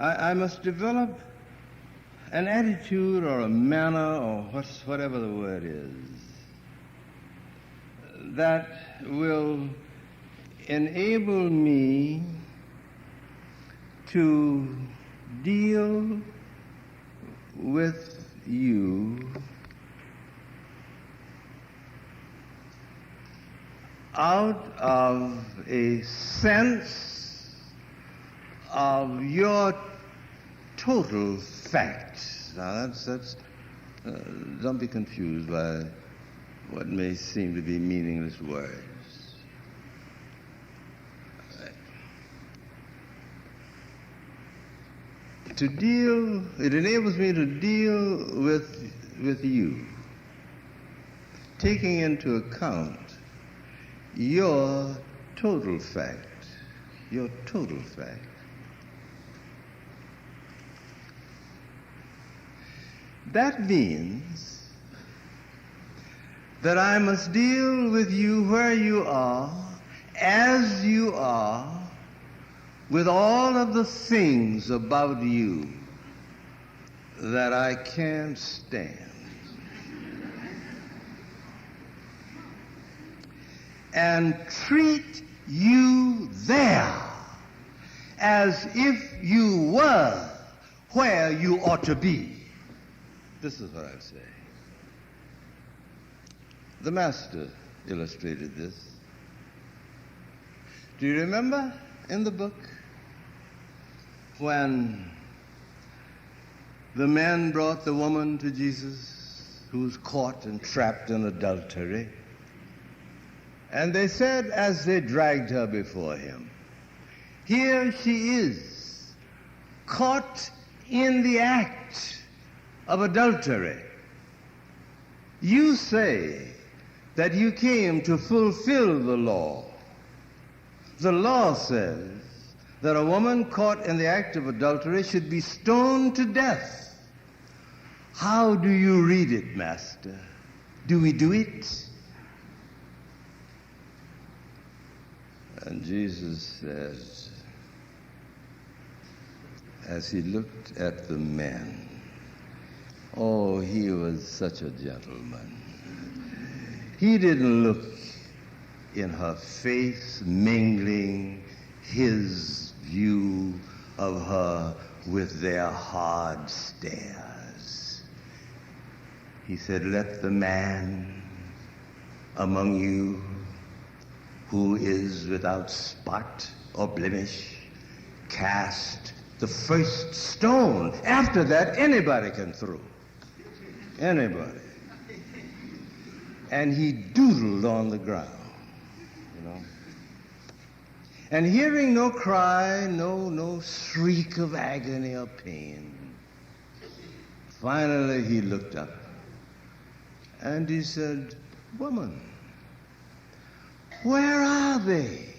I must develop an attitude or a manner or whatever the word is that will enable me to deal with you out of a sense of your total facts. Now that's don't be confused by what may seem to be meaningless words. It enables me to deal with you, taking into account your total fact. That means that I must deal with you where you are, as you are, with all of the things about you that I can't stand. And treat you there as if you were where you ought to be. This is what I say. The Master illustrated this. Do you remember in the book when the men brought the woman to Jesus who was caught and trapped in adultery? And they said as they dragged her before him, "Here she is, caught in the act of adultery. You say that you came to fulfill the law. The law says that a woman caught in the act of adultery should be stoned to death. How do you read it, Master? Do we do it?" And Jesus said, as he looked at the men, oh, he was such a gentleman. He didn't look in her face, mingling his view of her with their hard stares. He said, "Let the man among you who is without spot or blemish cast the first stone." After that, anybody can throw. Anybody. And he doodled on the ground, you know. And hearing no cry, no shriek of agony or pain, finally he looked up and he said, "Woman, where are they?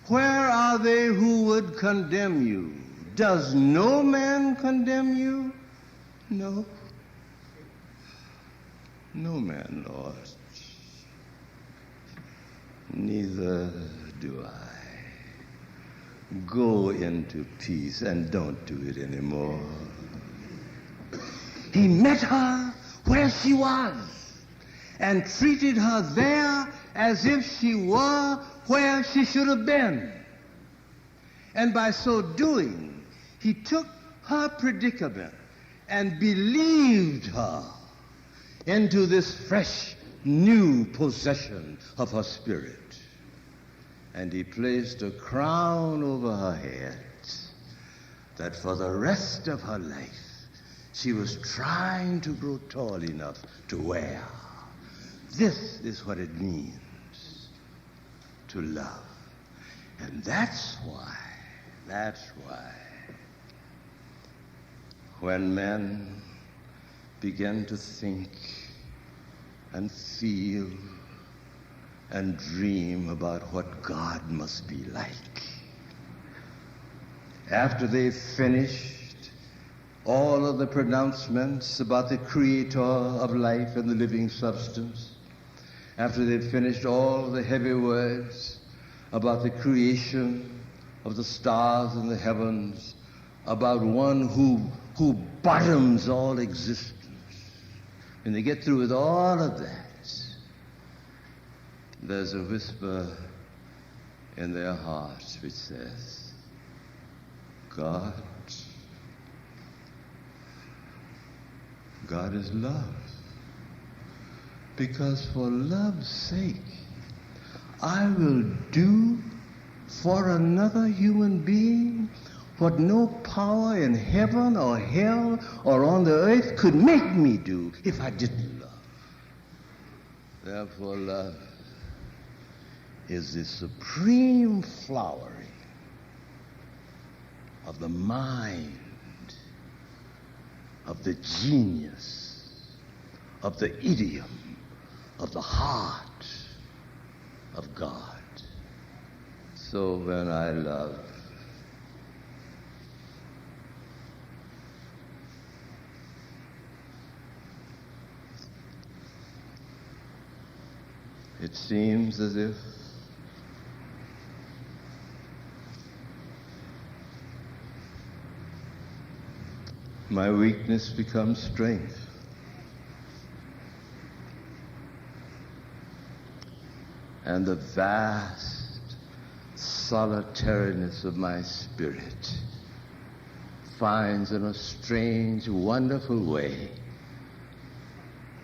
Where are they who would condemn you? Does no man condemn you?" "No. No man, Lord. Neither do I. Go into peace and don't do it anymore." He met her where she was and treated her there as if she were where she should have been. And by so doing, he took her predicament and believed her into this fresh, new possession of her spirit. And he placed a crown over her head that for the rest of her life she was trying to grow tall enough to wear. This is what it means to love. And that's why when men begin to think and feel and dream about what God must be like, after they've finished all of the pronouncements about the creator of life and the living substance, after they've finished all the heavy words about the creation of the stars in the heavens, about one who bottoms all existence. When they get through with all of that, there's a whisper in their hearts which says, God is love. Because for love's sake, I will do for another human being what no power in heaven or hell or on the earth could make me do if I didn't love. Therefore, love is the supreme flowering of the mind, of the genius, of the idiom, of the heart of God. So when I love, it seems as if my weakness becomes strength. And the vast solitariness of my spirit finds in a strange, wonderful way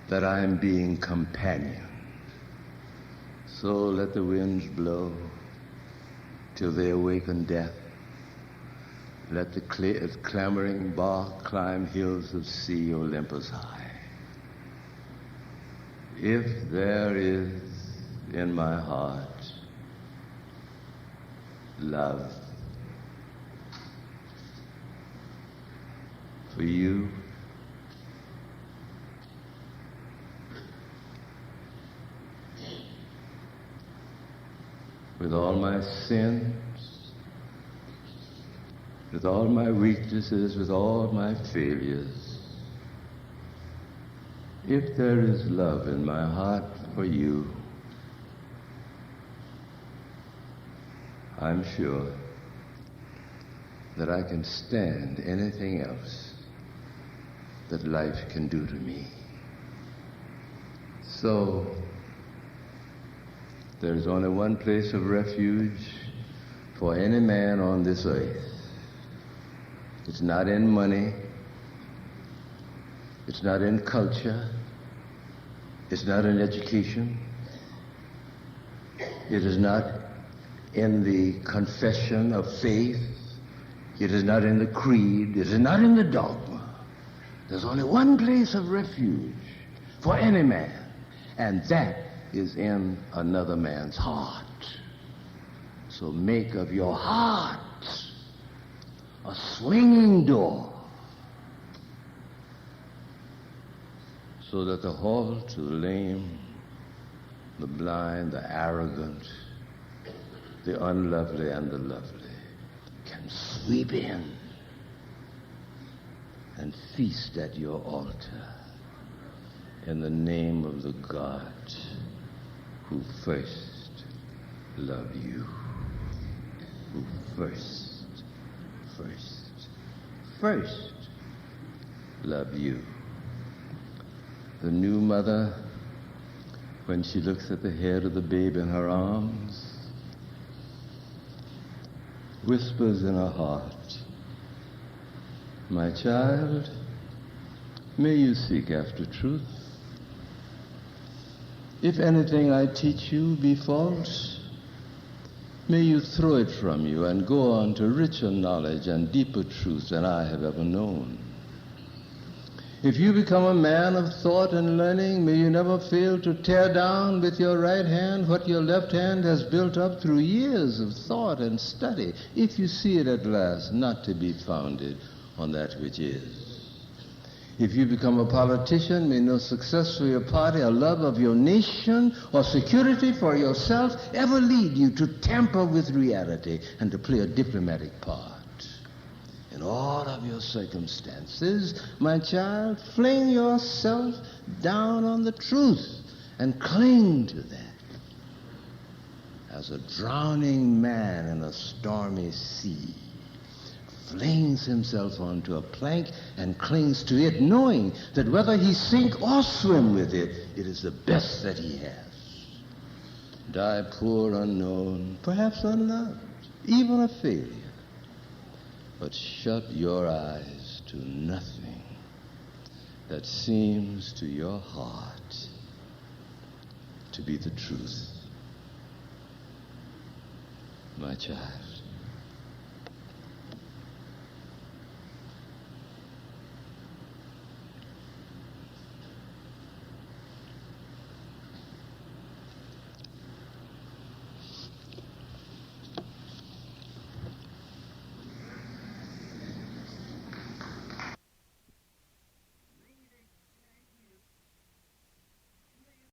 that I am being companioned. So let the winds blow till they awaken death. Let the clamoring bark climb hills of sea Olympus high. If there is in my heart love for you, with all my sins, with all my weaknesses, with all my failures, if there is love in my heart for you, I'm sure that I can stand anything else that life can do to me. So, there's only one place of refuge for any man on this earth. It's not in money. It's not in culture. It's not in education. It is not in the confession of faith. It is not in the creed. It is not in the dogma. There's only one place of refuge for any man, and that is in another man's heart. So make of your heart a swinging door so that the halt, the lame, the blind, the arrogant, the unlovely, and the lovely can sweep in and feast at your altar in the name of the God who first loved you, who first loved you. The new mother, when she looks at the head of the babe in her arms, whispers in her heart, "My child, may you seek after truth. If anything I teach you be false, may you throw it from you and go on to richer knowledge and deeper truth than I have ever known. If you become a man of thought and learning, may you never fail to tear down with your right hand what your left hand has built up through years of thought and study, if you see it at last not to be founded on that which is. If you become a politician, may no success for your party, or love of your nation, or security for yourself ever lead you to tamper with reality and to play a diplomatic part. In all of your circumstances, my child, fling yourself down on the truth and cling to that. As a drowning man in a stormy sea, flings himself onto a plank and clings to it, knowing that whether he sink or swim with it, it is the best that he has. Die poor, unknown, perhaps unloved, even a failure. But shut your eyes to nothing that seems to your heart to be the truth. My child.